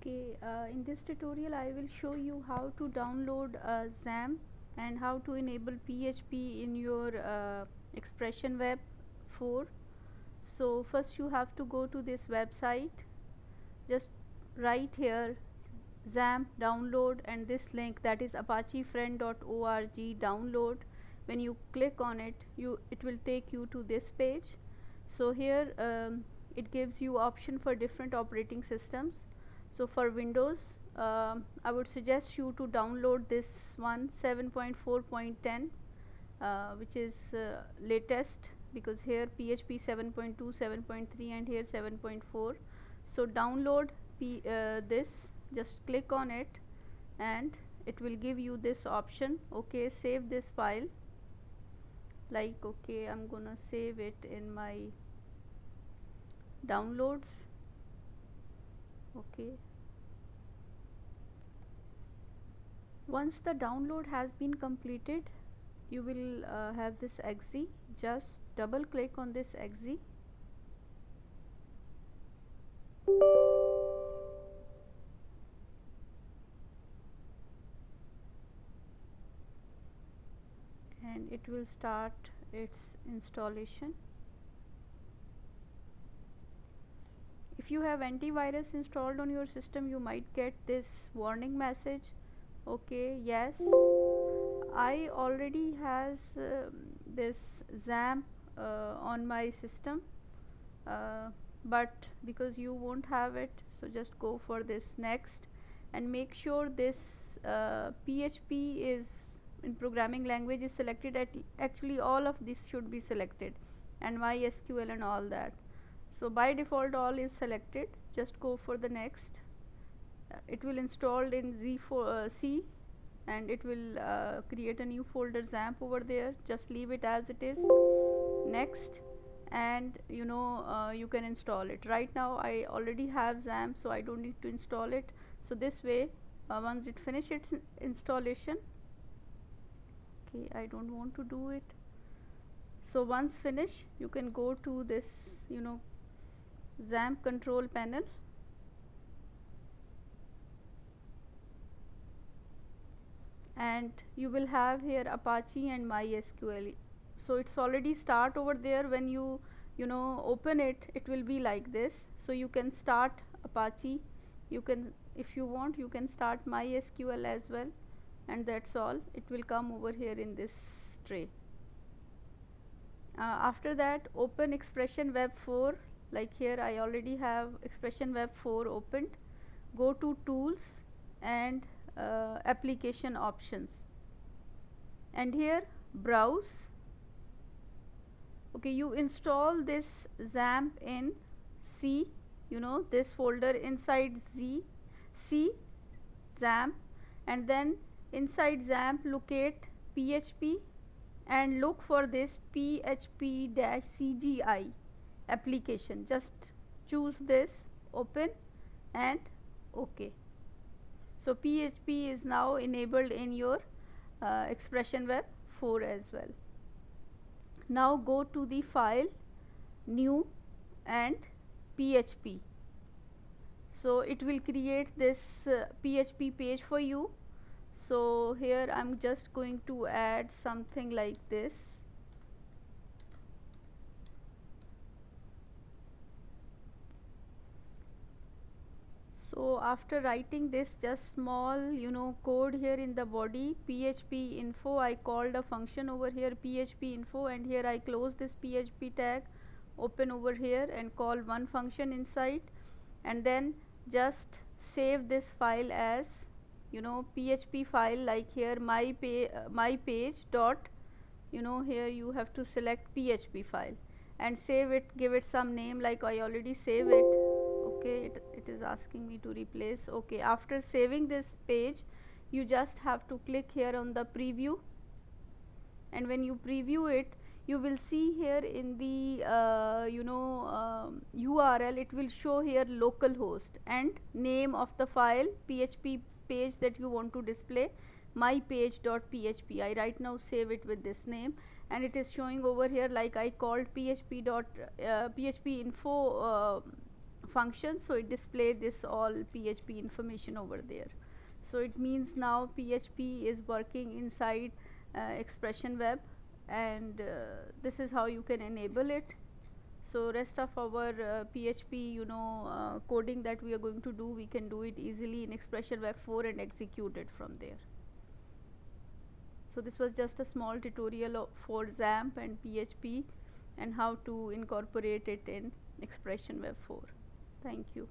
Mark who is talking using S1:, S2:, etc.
S1: Okay, in this tutorial I will show you how to download XAMPP and how to enable PHP in your Expression Web 4. So first you have to go to this website, just write here XAMPP download and this link, that is apachefriend.org download. When you click on it, it will take you to this page. So here it gives you option for different operating systems. So for Windows, I would suggest you to download this one 7.4.10, which is latest, because here PHP 7.2, 7.3 and here 7.4. So download this, just click on it and it will give you this option. Okay, save this file. Like, okay, I'm gonna save it in my downloads. Okay, once the download has been completed, you will have this exe. Just double click on this exe and it will start its installation. If you have antivirus installed on your system, you might get this warning message. Okay, yes, I already has this XAMPP on my system, but because you won't have it, so just go for this next and make sure this PHP is in programming language is selected. Actually all of this should be selected, and MySQL and all that. So by default all is selected. Just go for the next. It will installed in C, and it will create a new folder XAMPP over there. Just leave it as it is. Next, and you can install it. Right now I already have XAMPP, so I don't need to install it. So this way, once it finishes its installation, okay, I don't want to do it. So once finish, you can go to this XAMPP control panel, and you will have here Apache and MySQL. So it's already start over there. When you open it, it will be like this. So you can start Apache, you can, if you want, you can start MySQL as well, and that's all. It will come over here in this tray. After that, open Expression Web 4. Like here I already have Expression Web 4 opened. Go to tools and application options, and here browse. Okay, you install this XAMPP in C, this folder inside C XAMPP, and then inside XAMPP locate PHP and look for this PHP-CGI application. Just choose this, open, and OK. So PHP is now enabled in your Expression Web 4 as well. Now go to the file, new, and PHP. So it will create this PHP page for you. So here I'm just going to add something like this. So after writing this just small code here in the body, PHP info, I called a function over here PHP info, and here I close this PHP tag, open over here and call one function inside, and then just save this file as PHP file, like here my page dot, here you have to select PHP file and save it, give it some name, like I already save it. Okay, it is asking me to replace. Okay, after saving this page, you just have to click here on the preview, and when you preview it, you will see here in the URL, it will show here localhost and name of the file, PHP page that you want to display, mypage.php. I right now save it with this name, and it is showing over here like I called PHP info function, so it display this all PHP information over there. So it means now PHP is working inside Expression Web, and this is how you can enable it. So rest of our PHP coding that we are going to do, we can do it easily in Expression Web 4 and execute it from there. So this was just a small tutorial for XAMPP and PHP and how to incorporate it in Expression Web 4. Thank you.